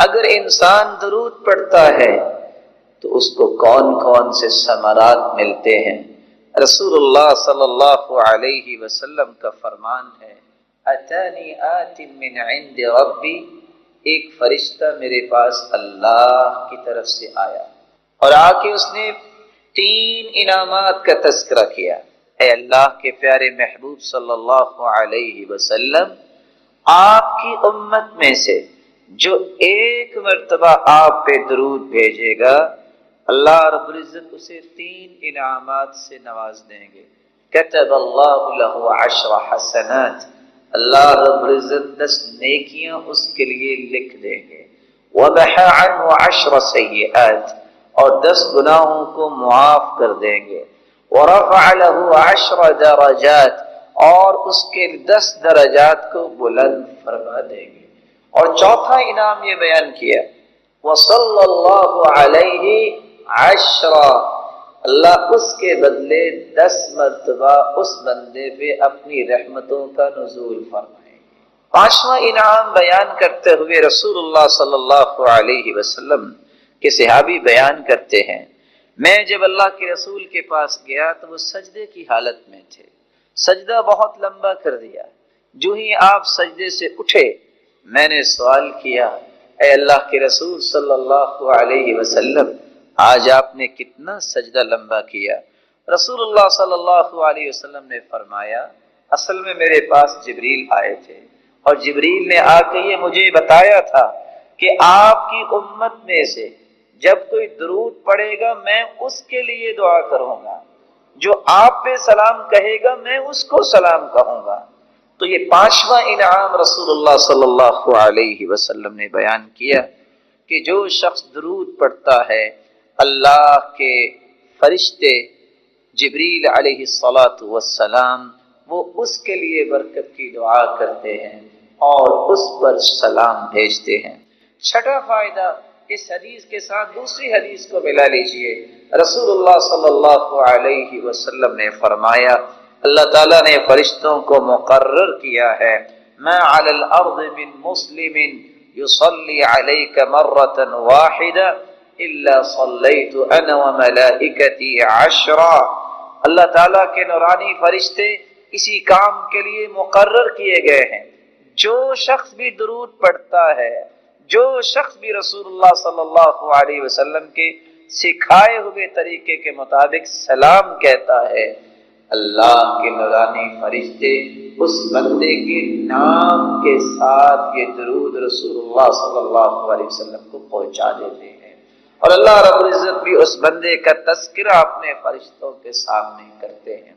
اگر انسان درود پڑھتا ہے تو اس کو کون کون سے ثمرات ملتے ہیں؟ رسول اللہ صلی اللہ علیہ وسلم کا فرمان ہے، اتانی آت من عند ربی، ایک فرشتہ میرے پاس اللہ کی طرف سے آیا اور آ کے اس نے 3 انعامات کا تذکرہ کیا۔ اے اللہ کے پیارے محبوب صلی اللہ علیہ وسلم، آپ کی امت میں سے جو ایک مرتبہ آپ پہ درود بھیجے گا، اللہ رب العزت اسے 3 انعامات سے نواز دیں گے۔ کتب اللہ لہ 10 حسنات، اللہ رب العزت 10 نیکیاں اس کے لیے لکھ دیں گے۔ ومحى عنہ 10 سیئات، اور 10 گناہوں کو معاف کر دیں گے۔ ورفع له 10 درجات، اور اس کے 10 درجات کو بلند فرما دیں گے۔ اور چوتھا انعام یہ بیان کیا، وصلی اللہ علیہ 10، اللہ اس کے بدلے 10 مرتبہ اس بندے پہ اپنی رحمتوں کا نزول فرمائیں گے۔ 5واں انعام بیان کرتے ہوئے رسول اللہ صلی اللہ علیہ وسلم کے صحابی بیان کرتے ہیں، میں جب اللہ کے رسول کے پاس گیا تو وہ سجدے کی حالت میں تھے، سجدہ بہت لمبا کر دیا۔ جو ہی آپ سجدے سے اٹھے، میں نے سوال کیا، اے اللہ کے رسول صلی اللہ علیہ وسلم، آج آپ نے کتنا سجدہ لمبا کیا؟ رسول اللہ صلی اللہ علیہ وسلم نے فرمایا، اصل میں میرے پاس جبریل آئے تھے اور جبریل نے آ کے یہ مجھے بتایا تھا کہ آپ کی امت میں سے جب کوئی درود پڑھے گا میں اس کے لیے دعا کروں گا، جو آپ پہ سلام کہے گا میں اس کو سلام کہوں گا۔ تو یہ 5واں انعام رسول اللہ صلی اللہ علیہ وسلم نے بیان کیا کہ جو شخص درود پڑھتا ہے، اللہ کے فرشتے جبریل علیہ الصلاۃ والسلام وہ اس کے لیے برکت کی دعا کرتے ہیں اور اس پر سلام بھیجتے ہیں۔ چھٹا فائدہ اس حدیث کے ساتھ دوسری حدیث کو ملا لیجئے۔ رسول اللہ صلی اللہ علیہ وسلم نے فرمایا، اللہ تعالیٰ نے فرشتوں کو مقرر کیا ہے، ما علی الارض من مسلم یصلی علیک مرۃ واحدہ الا صلیت انا وملائکتی 10۔ اللہ تعالیٰ کے نورانی فرشتے اسی کام کے لیے مقرر کیے گئے ہیں، جو شخص بھی درود پڑھتا ہے، جو شخص بھی رسول اللہ صلی اللہ علیہ وسلم کے سکھائے ہوئے طریقے کے مطابق سلام کہتا ہے، اللہ کے نورانی فرشتے اس بندے کے نام کے ساتھ یہ درود رسول اللہ صلی اللہ علیہ وسلم کو پہنچا دیتے ہیں، اور اللہ رب العزت بھی اس بندے کا تذکرہ اپنے فرشتوں کے سامنے کرتے ہیں۔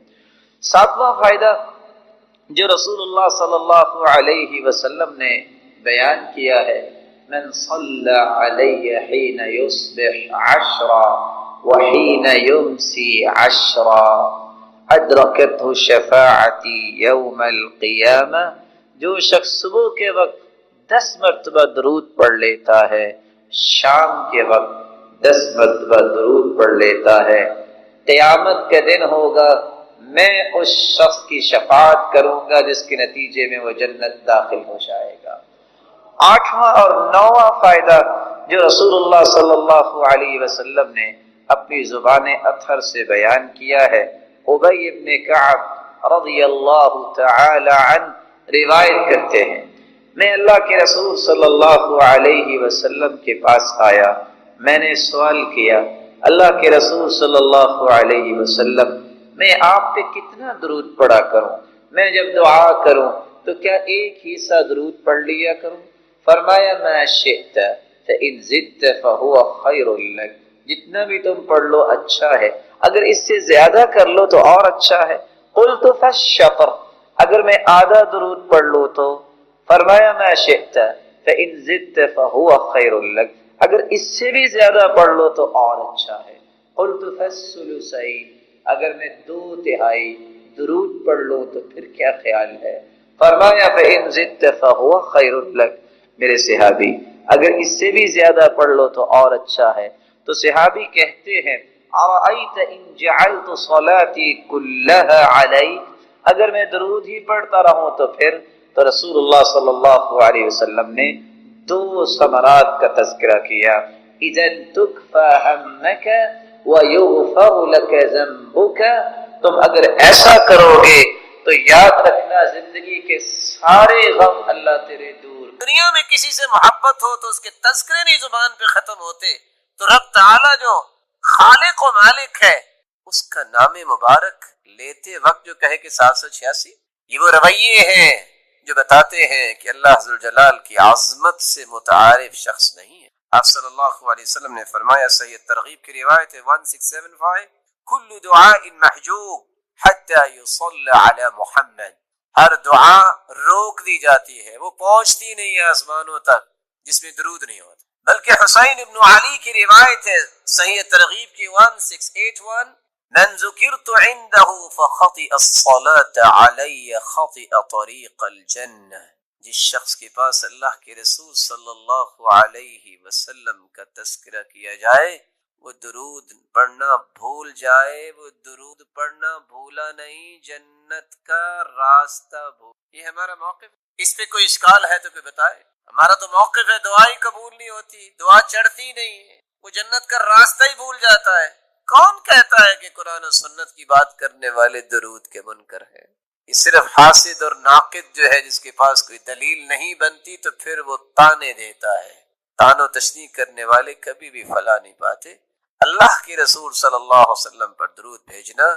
7واں فائدہ جو رسول اللہ صلی اللہ علیہ وسلم نے بیان کیا ہے، من صلی علی حین یصبح 10 وحین یمسی 10 ادرکتہ شفاعتی یوم القیامہ، جو شخص صبح کے وقت 10 مرتبہ درود پڑھ لیتا ہے، شام کے وقت 10 مرتبہ درود پڑھ لیتا ہے، قیامت کے دن ہوگا میں اس شخص کی شفاعت کروں گا جس کے نتیجے میں وہ جنت داخل ہو جائے گا۔ 8واں اور 9واں فائدہ جو رسول اللہ صلی اللہ علیہ وسلم نے اپنی زبان اطہر سے بیان کیا ہے، ابی بن کعب رضی اللہ تعالی عنہ روایت کرتے ہیں، میں اللہ کے رسول صلی اللہ علیہ وسلم کے پاس آیا، میں نے سوال کیا، اللہ کے رسول صلی اللہ علیہ وسلم، میں آپ پہ کتنا درود پڑھا کروں؟ میں جب دعا کروں تو کیا ایک ہی سا درود پڑھ لیا کروں؟ فرمایا، ما شئت فإن زدت فهو خیر لک، جتنا بھی تم پڑھ لو اچھا ہے، اگر اس سے زیادہ کر لو تو اور اچھا ہے۔ قلت فالشطر، اگر میں آدھا درود پڑھ لوں تو؟ فرمایا، ما شئت فإن زدت فهو خیر لک، اگر اس سے بھی زیادہ پڑھ لو تو اور اچھا ہے۔ قلت فالثلثین، اگر میں 2/3 درود پڑھ لوں تو پھر کیا خیال ہے؟ فرمایا، فإن زدت فهو خیر لک، میرے صحابی اگر اس سے بھی زیادہ پڑھ لو تو اور اچھا ہے۔ تو صحابی کہتے ہیں، ارأیت ان جعلت صلاتی کلها علیک، اگر میں درود ہی پڑھتا رہوں تو پھر؟ تو رسول اللہ صلی اللہ علیہ وسلم نے دو ثمرات کا تذکرہ کیا، اذا تکفى همك ويغفر لك ذنبك، تم اگر ایسا کرو گے تو یاد رکھنا زندگی کے سارے غم اللہ تیرے دور۔ دنیا میں کسی سے محبت ہو تو اس کے تذکرے نہیں زبان پہ ختم ہوتے، تو رب تعالیٰ جو خالق و مالک ہے اس کا نام مبارک لیتے وقت جو کہے کہ 786، یہ وہ رویے ہیں جو بتاتے ہیں کہ اللہ ذوالجلال کی عظمت سے متعارف شخص نہیں ہے۔ آپ صلی اللہ علیہ وسلم نے فرمایا، صحیح ترغیب کی روایت ہے 1675، کل دعاء محجوب حتی یصلی علی محمد، ہر دعا روک دی جاتی ہے، وہ پہنچتی نہیں ہے آسمانوں تک جس میں درود نہیں ہوتا۔ بلکہ حسین ابن علی کی روایت ہے صحیح ترغیب کی 1681، من ذکرت عنده فخطئ الصلاة علی خطئ طریق الجنہ، جس شخص کے پاس اللہ کے رسول صلی اللہ علیہ وسلم کا تذکرہ کیا جائے وہ درود پڑھنا بھول جائے، وہ درود پڑھنا بھولا نہیں، جنت کا راستہ بھول۔ یہ ہمارا موقف، اس پہ کوئی اشکال ہے تو کوئی بتائے۔ ہمارا تو موقف ہے دعا ہی قبول نہیں ہوتی، دعا چڑھتی نہیں ہے، وہ جنت کا راستہ ہی بھول جاتا ہے۔ کون کہتا ہے کہ قرآن و سنت کی بات کرنے والے درود کے منکر ہیں؟ یہ صرف حاسد اور ناقد جو ہے جس کے پاس کوئی دلیل نہیں بنتی تو پھر وہ تانے دیتا ہے۔ تان و تشنیع کرنے والے کبھی بھی فلاح نہیں پاتے۔ اللہ کے رسول صلی اللہ علیہ وسلم پر درود بھیجنا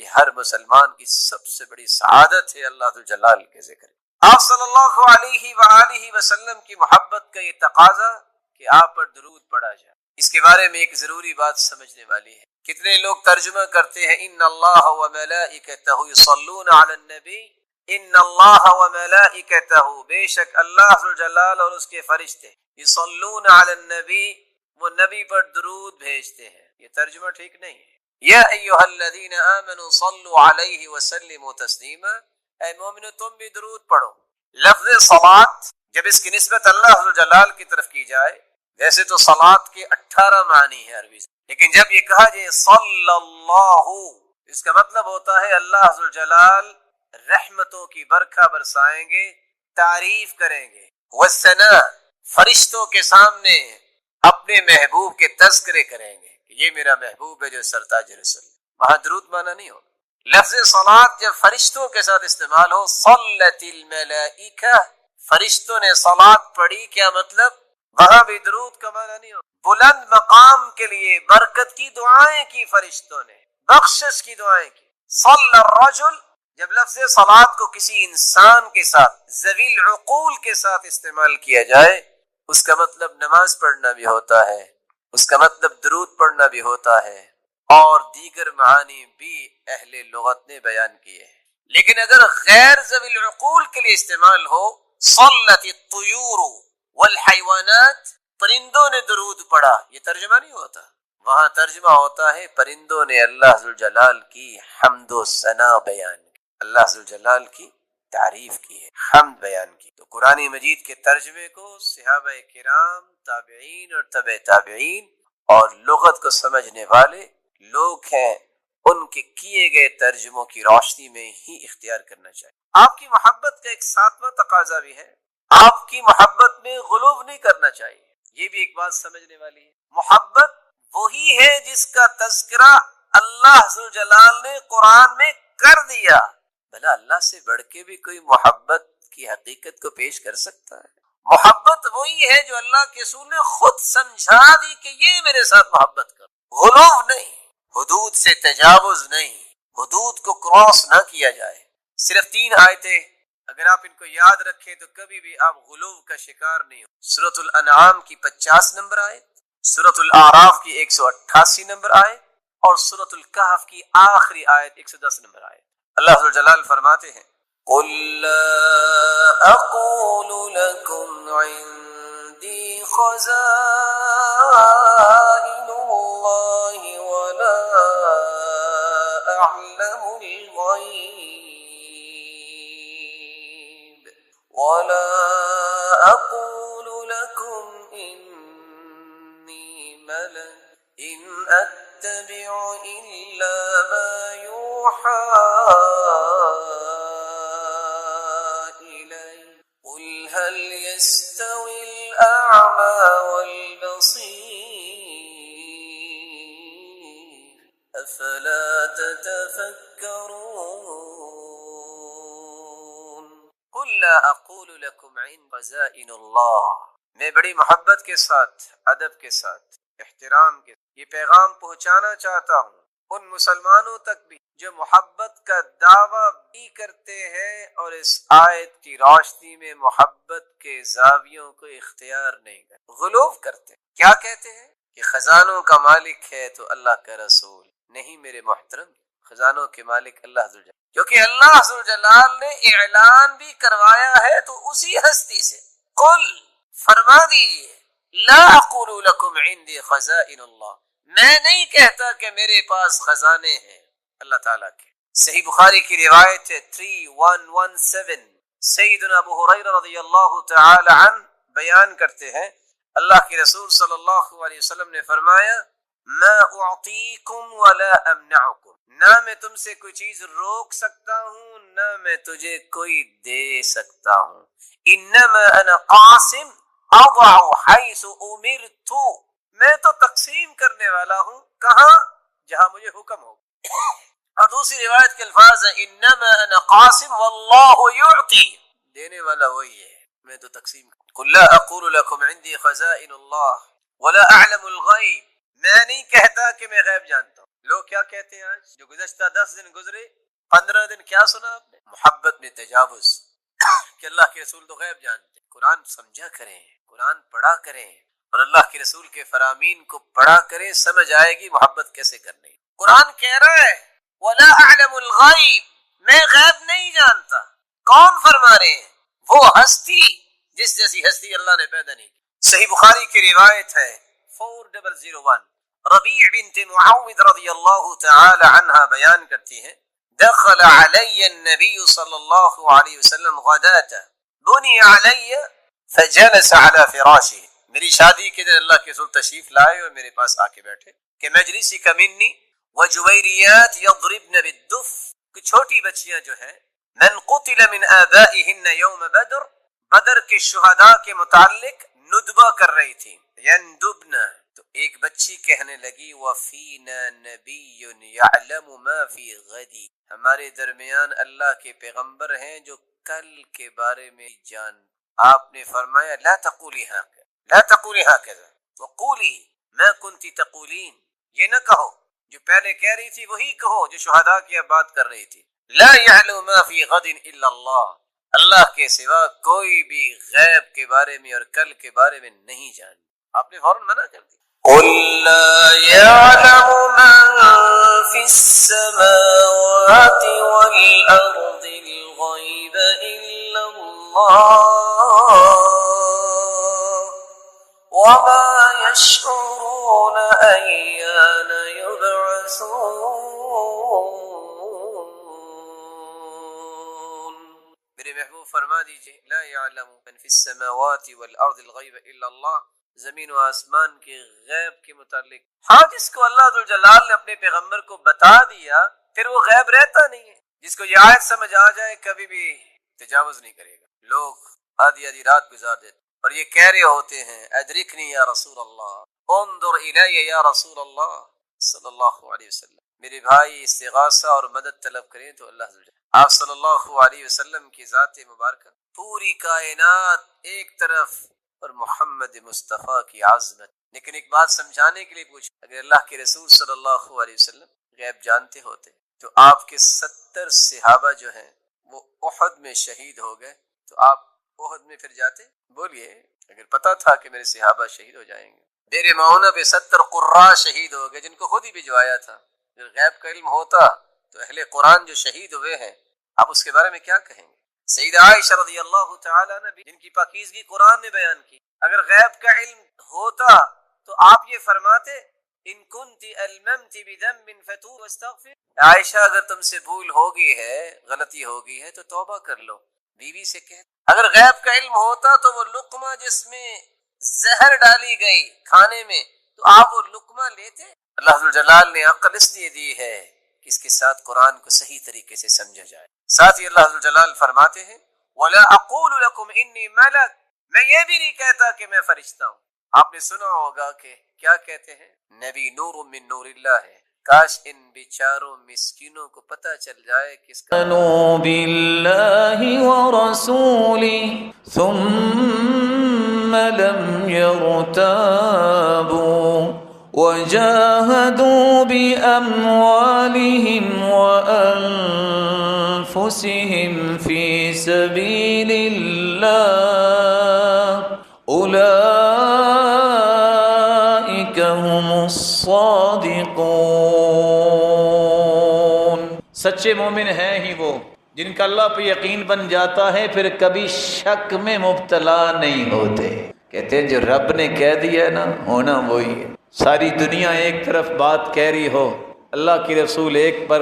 یہ ہر مسلمان کی سب سے بڑی سعادت ہے۔ اللہ ذوالجلال کے ذکر، آپ صلی اللہ علیہ وآلہ وسلم کی محبت کا یہ تقاضا کہ آپ پر درود پڑھا جائے۔ اس کے بارے میں ایک ضروری بات سمجھنے والی ہے۔ کتنے لوگ ترجمہ کرتے ہیں ان اللہ وملائکتہ یصلون علی النبی، ان اللہ وملائکتہ، بے شک اللہ ذوالجلال اور اس کے فرشتے، یصلون علی النبی، وہ نبی پر درود بھیجتے ہیں۔ یہ ترجمہ ٹھیک نہیں ہے۔ یا ایھا الذین آمنوا صلوا علیہ وسلموا تسلیما، اے مومنو تم بھی درود پڑھو۔ لفظ صلاۃ جب اس کی نسبت اللہ ذوالجلال کی طرف کی جائے، ویسے تو صلاۃ کے 18 معنی ہے عربی سے، لیکن جب یہ کہا جائے صلی اللہ، اس کا مطلب ہوتا ہے اللہ ذوالجلال رحمتوں کی برکھا برسائیں گے، تعریف کریں گے، والثناء، فرشتوں کے سامنے اپنے محبوب کے تذکرے کریں گے کہ یہ میرا محبوب ہے جو سرتاج رسول۔ وہاں درود معنی نہیں ہوگا۔ لفظ صلاۃ جب فرشتوں کے ساتھ استعمال ہو، صلت الملائکہ، فرشتوں نے صلاۃ پڑھی، کیا مطلب؟ وہاں بھی درود کا معنی نہیں ہوگا۔ بلند مقام کے لیے برکت کی دعائیں کی فرشتوں نے، بخشش کی دعائیں کی۔ صلی الرجل، جب لفظ صلاۃ کو کسی انسان کے ساتھ، ذوی العقول کے ساتھ استعمال کیا جائے، اس کا مطلب نماز پڑھنا بھی ہوتا ہے، اس کا مطلب درود پڑھنا بھی ہوتا ہے، اور دیگر معانی بھی اہل لغت نے بیان کیے ہیں۔ لیکن اگر غیر ذوی العقول کے لیے استعمال ہو، صلت الطیور والحیوانات، پرندوں نے درود پڑھا، یہ ترجمہ نہیں ہوتا۔ وہاں ترجمہ ہوتا ہے پرندوں نے اللہ ذوالجلال کی حمد و ثنا بیان کی، اللہ ذوالجلال کی تعریف کی ہے، حمد بیان کی۔ تو قرآن مجید کے ترجمے کو صحابہ کرام، تابعین اور تبع تابعین اور لغت کو سمجھنے والے لوگ ہیں، ان کے کیے گئے ترجموں کی روشنی میں ہی اختیار کرنا چاہیے۔ آپ کی محبت کا ایک 7واں تقاضا بھی ہے، آپ کی محبت میں غلو نہیں کرنا چاہیے۔ یہ بھی ایک بات سمجھنے والی ہے۔ محبت وہی ہے جس کا تذکرہ اللہ ذوالجلال نے قرآن میں کر دیا۔ بھلا اللہ سے بڑھ کے بھی کوئی محبت کی حقیقت کو پیش کر سکتا ہے؟ محبت وہی ہے جو اللہ کے رسول نے خود سمجھا دی کہ یہ میرے ساتھ محبت کرو۔ غلو نہیں، حدود سے تجاوز نہیں، حدود کو کراس نہ کیا جائے۔ صرف 3 آیتیں اگر آپ ان کو یاد رکھیں تو کبھی بھی آپ غلو کا شکار نہیں ہو۔ سورۃ الانعام کی 50 نمبر آیت، سورۃ الاعراف کی 188 نمبر آیت، اور سورۃ الکہف کی آخری آیت 110 نمبر آیت۔ اللہ ذوالجلال فرماتے ہیں قُل لَا أَقُولُ لَكُمْ عِنْدِي خَزَائِنُ اللَّهِ وَلَا أَعْلَمُ الْغَيْبَ وَلَا أَقُولُ لَكُمْ إِنِّي مَلَكٌ إِنْ أَتَّبِعُ إِلَّا مَا يُوحَى إِلَيَّ قُلْ هَلْ يَسْتَوِي الأعمى والبصير أفلا تتفكرون قل لا أقول لكم عند خزائن الله میں بڑی محبت کے ساتھ، ادب کے ساتھ، احترام کے ساتھ یہ پیغام پہنچانا چاہتا ہوں ان مسلمانوں تک بھی جو محبت کا دعویٰ بھی کرتے ہیں اور اس آیت کی روشنی میں محبت کے زاویوں کو اختیار نہیں کرتے، غلو کرتے ہیں۔ کیا کہتے ہیں کہ خزانوں کا مالک ہے تو اللہ کا رسول نہیں۔ میرے محترم، خزانوں کے مالک اللہ ذو الجلال، کیونکہ اللہ ذو الجلال نے اعلان بھی کروایا ہے تو اسی ہستی سے، قل فرما دیجئے لا اقول لکم عندی خزائن اللہ، میں نہیں کہتا کہ میرے پاس خزانے ہیں اللہ تعالیٰ کے۔ صحیح بخاری کی روایت ہے 3117، سیدنا ابو ہریرہ رضی اللہ تعالی عنہ بیان کرتے ہیں اللہ کے رسول صلی اللہ علیہ وسلم نے فرمایا ما اعطیکم ولا امنعکم، نہ میں تم سے کوئی چیز روک سکتا ہوں نہ میں تجھے کوئی دے سکتا ہوں، انما انا قاسم اضع حیث امرت، میں تو تقسیم کرنے والا ہوں کہاں؟ جہاں مجھے حکم ہو۔ اور دوسری روایت کے الفاظ ہیں انما انا قاسم واللہ یعطی، دینے والا وہی ہے، میں تو تقسیم قل لا اقول لکم عندی خزائن اللہ ولا اعلم الغیب، میں نہیں کہتا کہ میں غیب جانتا ہوں۔ لوگ کیا کہتے ہیں آج جو گزشتہ 10 دن گزرے 15 دن کیا سنا آپ نے؟ محبت میں تجاوز کہ اللہ کے رسول تو غیب جانتے۔ قرآن سمجھا کریں، قرآن پڑھا کریں اور اللہ کے رسول کے فرامین کو پڑھا کریں، سمجھ آئے گی محبت کیسے کرنی۔ قرآن کہہ رہا ہے وَلَا أَعْلَمُ الْغَيْبِ، میں غیب نہیں جانتا۔ کون فرما رہے ہیں؟ وہ ہستی جس جیسی ہستی اللہ نے پیدا نہیں کی۔ صحیح بخاری کی روایت ہے 4001، ربیع بنت معوذ رضی اللہ تعالی عنہ بیان کرتی ہیں دخل علی النبی صلی اللہ علیہ وسلم غداة بنی علی فجلس على فراشه، میری شادی کے دن اللہ کے رسول تشریف لائے اور میرے پاس آ کے بیٹھے کہ مجلسی کا منی وجویریات یضربن بالدف، کچھ چھوٹی بچیاں جو ہیں من قتل من آبائهن یوم بدر، بدر کے شہداء کے متعلق ندبہ کر رہی تھی، یندبن، تو ایک بچی کہنے لگی وفینا نبی یعلم ما فی غدی، ہمارے درمیان اللہ کے پیغمبر ہیں جو کل کے بارے میں جان۔ آپ نے فرمایا لا تقولی هكذا، لا تقولی هكذا وقولی ما كنت تقولین، یہ نہ کہو جو پہلے کہہ رہی تھی وہی کہو جو شہداء کی اب بات کر رہی تھی۔ لا يعلم ما في غد الا اللہ، اللہ کے سوا کوئی بھی غیب کے بارے میں اور کل کے بارے میں نہیں جان۔ آپ نے فوراً منع کر دی قل لا يعلم من في السماوات والأرض الغيب إلا الله وما يشعرون أيان يبعثون۔ میرے محبوب فرما دیجئے لا يعلم من في السماوات والأرض الغيب إلا الله، زمین و آسمان کے غیب کے متعلق ہاں جس کو اللہ ذو الجلال نے اپنے پیغمبر کو بتا دیا پھر وہ غیب رہتا نہیں ہے۔ جس کو یہ آیت سمجھ آ جائے کبھی بھی تجاوز نہیں کرے گا۔ لوگ آدھی آدھی رات گزار دیتے اور یہ کہہ رہے ہوتے ہیں ادرکنی یا رسول اللہ، انظر الی یا رسول اللہ صلی اللہ علیہ وسلم۔ میرے بھائی استغاثہ اور مدد طلب کریں تو اللہ ذو الجلال، آپ صلی اللہ علیہ وسلم کی ذات مبارکہ، پوری کائنات ایک طرف اور محمد مصطفیٰ کی عظمت۔ لیکن ایک بات سمجھانے کے لیے پوچھ، اگر اللہ کے رسول صلی اللہ علیہ وسلم غیب جانتے ہوتے تو آپ کے 70 صحابہ جو ہیں وہ احد میں شہید ہو گئے تو آپ احد میں پھر جاتے؟ بولیے، اگر پتا تھا کہ میرے صحابہ شہید ہو جائیں گے۔ دیر معونہ پہ 70 قراء شہید ہو گئے جن کو خود ہی بھجوایا تھا۔ اگر غیب کا علم ہوتا تو اہل قرآن جو شہید ہوئے ہیں آپ اس کے بارے میں کیا کہیں گے؟ سیدہ عائشہ رضی اللہ تعالیٰ عنہ جن کی پاکیزگی قرآن نے بیان کی، اگر غیب کا علم ہوتا تو آپ یہ فرماتے ان کنت الممت بذنب فتوب واستغفر، عائشہ اگر تم سے بھول ہوگی ہے، غلطی ہوگی ہے تو توبہ کر لو۔ بیوی سے کہتے اگر غیب کا علم ہوتا تو وہ لقمہ جس میں زہر ڈالی گئی کھانے میں تو آپ وہ لقمہ لیتے؟ اللہ ذو الجلال نے عقل اس لیے دی ہے کہ اس کے ساتھ قرآن کو صحیح طریقے سے سمجھا جائے۔ ساتھ ہی اللہ ذو الجلال فرماتے ہیں وَلَا أَقُولُ لَكُمْ إِنِّي مَلَكٌ، میں یہ بھی نہیں کہتا کہ میں فرشتہ ہوں. آپ نے سنا ہوگا کہ کیا کہتے ہیں، نبی نور من نور اللہ ہے. کاش ان بیچاروں مسکینوں کو پتہ چل جائے کہ اس کا آمنوا باللہ ورسولہ ثم لم يرتابوا وجاهدوا بأموالهم وأنفسهم في سبيل الله أولئك هم الصادقون. سچے مومن ہیں ہی وہ جن کا اللہ پہ یقین بن جاتا ہے، پھر کبھی شک میں مبتلا نہیں ہوتے. کہتے ہیں جو رب نے کہہ دیا نا، ہونا وہی ہے. ساری دنیا ایک طرف بات کہہ رہی ہو، اللہ کی رسول ایک پر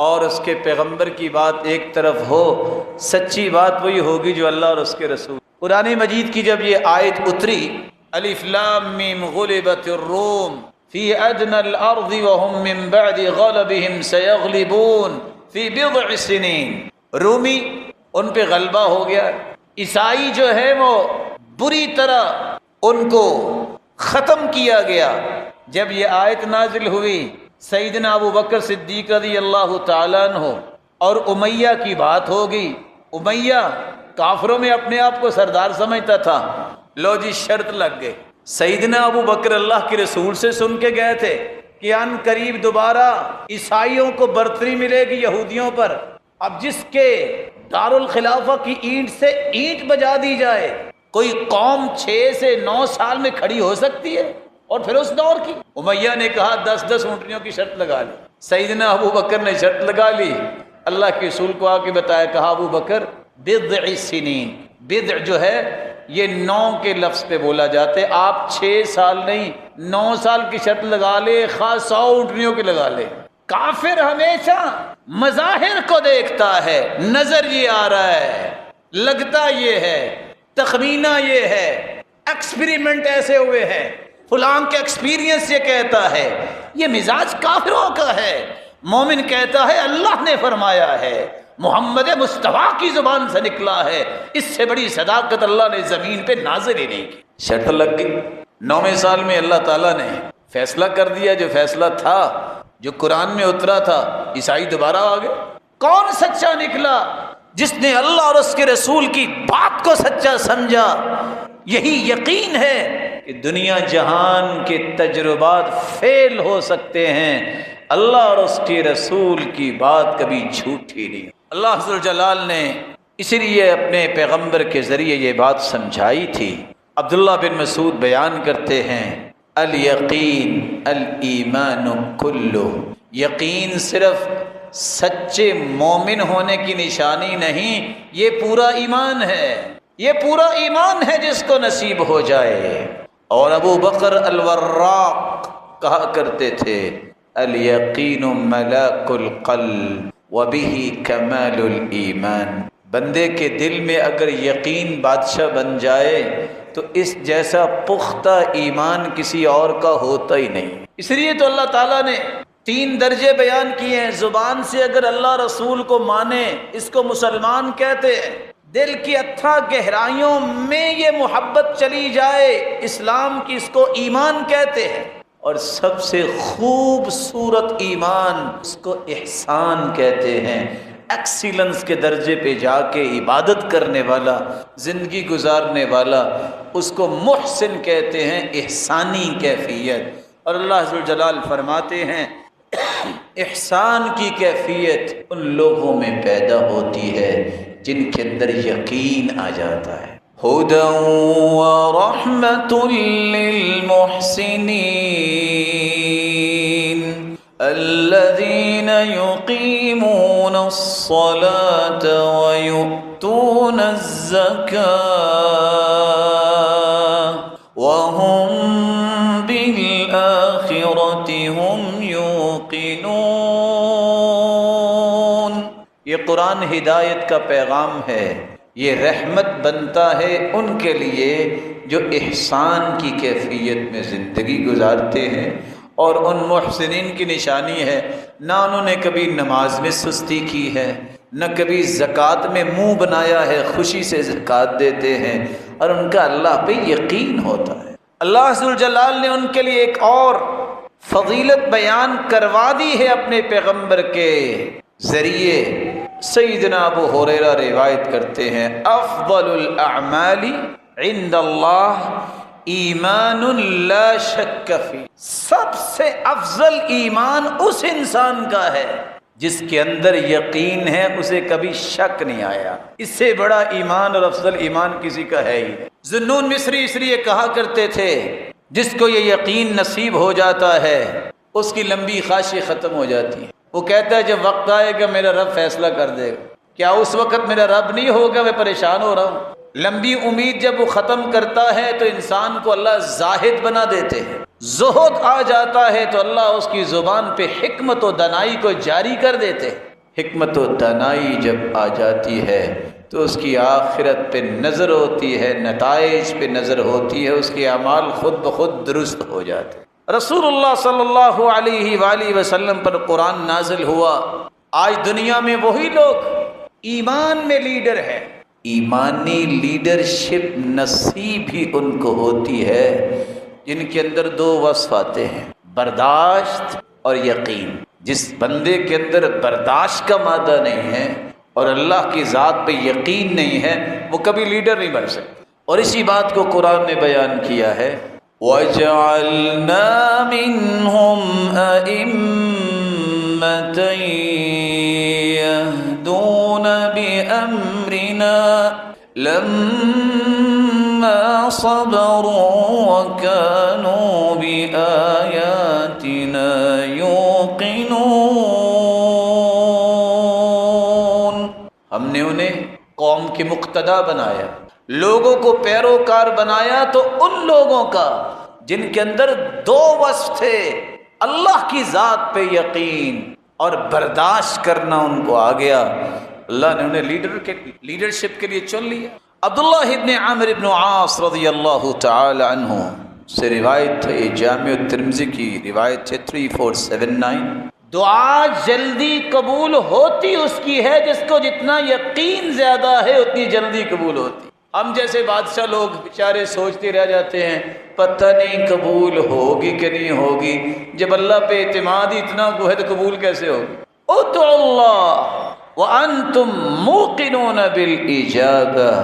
اور اس کے پیغمبر کی بات ایک طرف ہو، سچی بات وہی ہوگی جو اللہ اور اس کے رسول. قرآن مجید کی جب یہ آیت اتری، الف لام میم غلبت الروم فی ادنى الارض وهم من بعد غلبهم سيغلبون فی بضع سنین، رومی ان پہ غلبہ ہو گیا. عیسائی جو ہے وہ بری طرح ان کو ختم کیا گیا. جب یہ آیت نازل ہوئی، سیدنا ابو بکر صدیق رضی اللہ تعالیٰ عنہ اور امیہ کی بات ہو گئی. امیہ کافروں میں اپنے آپ کو سردار سمجھتا تھا. لو جی شرط لگ گئے. سیدنا ابو بکر اللہ کے رسول سے سن کے گئے تھے کہ ان قریب دوبارہ عیسائیوں کو برتری ملے گی یہودیوں پر. اب جس کے دارالخلافہ کی اینٹ سے اینٹ بجا دی جائے، کوئی قوم 6 سے 9 سال میں کھڑی ہو سکتی ہے؟ اور پھر اس دور کی امیہ نے کہا 10 اونٹنیوں کی شرط لگا لی. سیدنا ابو بکر نے شرط لگا لی. اللہ کے رسول کو آ کے بتایا، کہا ابو بکر بضع سنین، بضع جو ہے یہ 9 کے لفظ پہ بولا جاتا ہے. آپ 6 سال نہیں 9 سال کی شرط لگا لے، خاص 100 اونٹنیوں کی لگا لے. کافر ہمیشہ مظاہر کو دیکھتا ہے، نظر یہ آ رہا ہے، لگتا یہ ہے، تخمینہ یہ ہے، ایکسپیریمنٹ ایسے ہوئے ہیں، فلاں کے ایکسپیرینس یہ کہتا ہے. یہ مزاج کافروں کا ہے. مومن کہتا ہے اللہ نے فرمایا ہے، محمد مصطفیٰ کی زبان سے نکلا ہے، اس سے بڑی صداقت اللہ نے زمین پہ نازل ہی نہیں کی. شرط لگ گئی. 9ویں سال میں اللہ تعالیٰ نے فیصلہ کر دیا، جو فیصلہ تھا، جو قرآن میں اترا تھا. عیسائی دوبارہ آ گئے. کون سچا نکلا؟ جس نے اللہ اور اس کے رسول کی بات کو سچا سمجھا. یہی یقین ہے کہ دنیا جہان کے تجربات فیل ہو سکتے ہیں، اللہ اور اس کے رسول کی بات کبھی جھوٹی نہیں. اللہ عز و جلال نے اسی لیے اپنے پیغمبر کے ذریعے یہ بات سمجھائی تھی. عبداللہ بن مسعود بیان کرتے ہیں، الیقین الایمان کلہ، یقین صرف سچے مومن ہونے کی نشانی نہیں، یہ پورا ایمان ہے. یہ پورا ایمان ہے جس کو نصیب ہو جائے. اور ابو بکر الوراق کہا کرتے تھے، الیقین ملاک القلب وبہ کمال الایمان. بندے کے دل میں اگر یقین بادشاہ بن جائے تو اس جیسا پختہ ایمان کسی اور کا ہوتا ہی نہیں. اس لیے تو اللہ تعالیٰ نے 3 درجے بیان کیے ہیں. زبان سے اگر اللہ رسول کو مانے، اس کو مسلمان کہتے ہیں. دل کی اتھا گہرائیوں میں یہ محبت چلی جائے، اسلام کی، اس کو ایمان کہتے ہیں. اور سب سے خوبصورت ایمان اس کو احسان کہتے ہیں. ایکسیلنس کے درجے پہ جا کے عبادت کرنے والا، زندگی گزارنے والا، اس کو محسن کہتے ہیں، احسانی کیفیت. اور اللہ عز و جلال فرماتے ہیں احسان کی کیفیت ان لوگوں میں پیدا ہوتی ہے جن کے اندر یقین آ جاتا ہے. ہدی ورحمۃ للمحسنین الذین یقیمون الصلاة ویؤتون الزکاة وهم بالآخرة هم یوقنون. یہ قرآن ہدایت کا پیغام ہے. یہ رحمت بنتا ہے ان کے لیے جو احسان کی کیفیت میں زندگی گزارتے ہیں. اور ان محسنین کی نشانی ہے، نہ انہوں نے کبھی نماز میں سستی کی ہے، نہ کبھی زکوٰۃ میں منہ بنایا ہے، خوشی سے زکوٰۃ دیتے ہیں. اور ان کا اللہ پہ یقین ہوتا ہے۔ اللہ ذو الجلال نے ان کے لیے ایک اور فضیلت بیان کروا دی ہے اپنے پیغمبر کے ذریعے۔ سیدنا ابو ہریرہ روایت کرتے ہیں، افضل الاعمال عند اللہ ایمان لا شک فی، سب سے افضل ایمان اس انسان کا ہے جس کے اندر یقین ہے، اسے کبھی شک نہیں آیا۔ اس سے بڑا ایمان اور افضل ایمان کسی کا ہے ہی نہیں۔ ذنون مصری اس لیے کہا کرتے تھے جس کو یہ یقین نصیب ہو جاتا ہے اس کی لمبی خواہشیں ختم ہو جاتی ہیں۔ وہ کہتا ہے جب وقت آئے گا میرا رب فیصلہ کر دے گا، کیا اس وقت میرا رب نہیں ہوگا، میں پریشان ہو رہا ہوں۔ لمبی امید جب وہ ختم کرتا ہے تو انسان کو اللہ زاہد بنا دیتے ہیں، زہد آ جاتا ہے تو اللہ اس کی زبان پہ حکمت و دانائی کو جاری کر دیتے ہیں۔ حکمت و دانائی جب آ جاتی ہے تو اس کی آخرت پہ نظر ہوتی ہے، نتائج پہ نظر ہوتی ہے، اس کے اعمال خود بخود درست ہو جاتے ہیں۔ رسول اللہ صلی اللہ علیہ وآلہ وسلم پر قرآن نازل ہوا۔ آج دنیا میں وہی لوگ ایمان میں لیڈر ہے، ایمانی لیڈرشپ نصیب ہی ان کو ہوتی ہے جن کے اندر دو وصف آتے ہیں، برداشت اور یقین۔ جس بندے کے اندر برداشت کا مادہ نہیں ہے اور اللہ کی ذات پہ یقین نہیں ہے وہ کبھی لیڈر نہیں بن سکتا۔ اور اسی بات کو قرآن نے بیان کیا ہے، وَجَعَلْنَا مِنْهُمْ أَئِمَّةً يَهْدُونَ بِأَمْرِنَا لَمَّا صَبَرُوا وَكَانُوا بِآيَاتِنَا يُوقِنُونَ۔ ہم نے انہیں قوم کے مقتدا بنایا، لوگوں کو پیروکار بنایا تو ان لوگوں کا جن کے اندر دو وصف تھے، اللہ کی ذات پہ یقین اور برداشت کرنا ان کو آ گیا، اللہ نے انہیں لیڈرشپ کے لیے چن لیا۔ عبداللہ ابن عامر ابن عاص رضی اللہ تعالی عنہ سے روایت ہے، جامع الترمذی کی روایت ہے 3479، دعا جلدی قبول ہوتی اس کی ہے جس کو جتنا یقین زیادہ ہے اتنی جلدی قبول ہوتی۔ ہم جیسے بادشاہ لوگ بیچارے سوچتے رہ جاتے ہیں پتہ نہیں قبول ہوگی کہ نہیں ہوگی، جب اللہ پہ اعتماد ہی اتنا کو ہے تو قبول کیسے ہوگی؟ ادعوا اللہ وانتم موقنون بالاجابہ،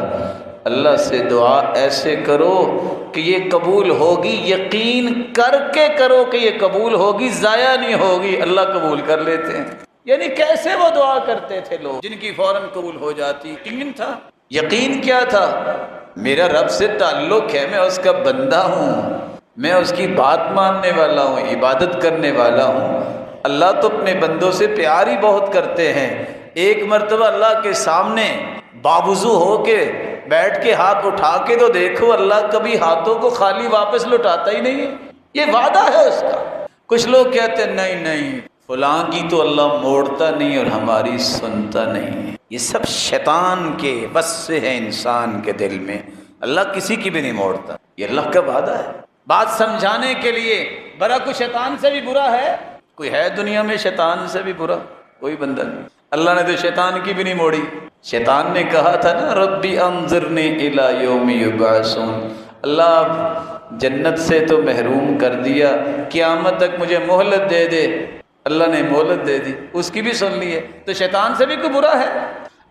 اللہ سے دعا ایسے کرو کہ یہ قبول ہوگی، یقین کر کے کرو کہ یہ قبول ہوگی، ضائع نہیں ہوگی، اللہ قبول کر لیتے ہیں۔ یعنی کیسے وہ دعا کرتے تھے لوگ جن کی فوراً قبول ہو جاتی؟ یقین تھا۔ یقین کیا تھا؟ میرا رب سے تعلق ہے، میں اس کا بندہ ہوں، میں اس کی بات ماننے والا ہوں، عبادت کرنے والا ہوں۔ اللہ تو اپنے بندوں سے پیار ہی بہت کرتے ہیں۔ ایک مرتبہ اللہ کے سامنے باوضو ہو کے بیٹھ کے ہاتھ اٹھا کے تو دیکھو، اللہ کبھی ہاتھوں کو خالی واپس لوٹاتا ہی نہیں ہے، یہ وعدہ ہے اس کا۔ کچھ لوگ کہتے ہیں نہیں نہیں فلاں کی تو اللہ موڑتا نہیں اور ہماری سنتا نہیں ہے، یہ سب شیطان کے بس سے ہے انسان کے دل میں، اللہ کسی کی بھی نہیں موڑتا، یہ اللہ کا وعدہ ہے۔ بات سمجھانے کے لیے برا کوئی شیطان سے بھی برا ہے؟ کوئی ہے دنیا میں شیطان سے بھی برا؟ کوئی بندہ نہیں۔ اللہ نے تو شیطان کی بھی نہیں موڑی۔ شیطان نے کہا تھا نا ربی انظرنی الی یوم یبعثون، اللہ جنت سے تو محروم کر دیا، قیامت تک مجھے مہلت دے دے، اللہ نے مہلت دے دی، اس کی بھی سن لی ہے، تو شیطان سے بھی کوئی برا ہے؟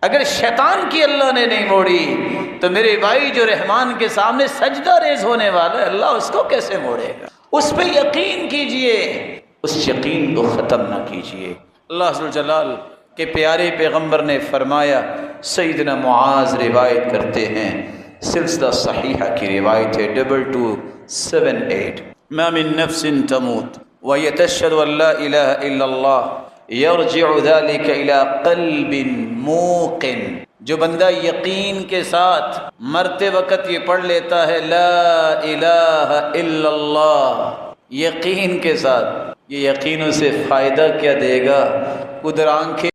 اگر شیطان کی اللہ نے نہیں موڑی تو میرے بھائی جو رحمان کے سامنے سجدہ ریز ہونے والا ہے، اللہ اس کو کیسے موڑے گا؟ اس پہ یقین کیجئے، اس یقین کو ختم نہ کیجئے۔ اللہ ذو الجلال کے پیارے پیغمبر نے فرمایا، سیدنا معاذ روایت کرتے ہیں، سلسلہ صحیحہ کی روایت ہے 2278، ما من نفس تموت وهي تشهد ان لا اله الا الله یرجع ذلك الى قلب موقن، جو بندہ یقین کے ساتھ مرتے وقت یہ پڑھ لیتا ہے لا الہ الا اللہ یقین کے ساتھ، یہ یقین اسے فائدہ کیا دے گا؟ ادھر آنکھیں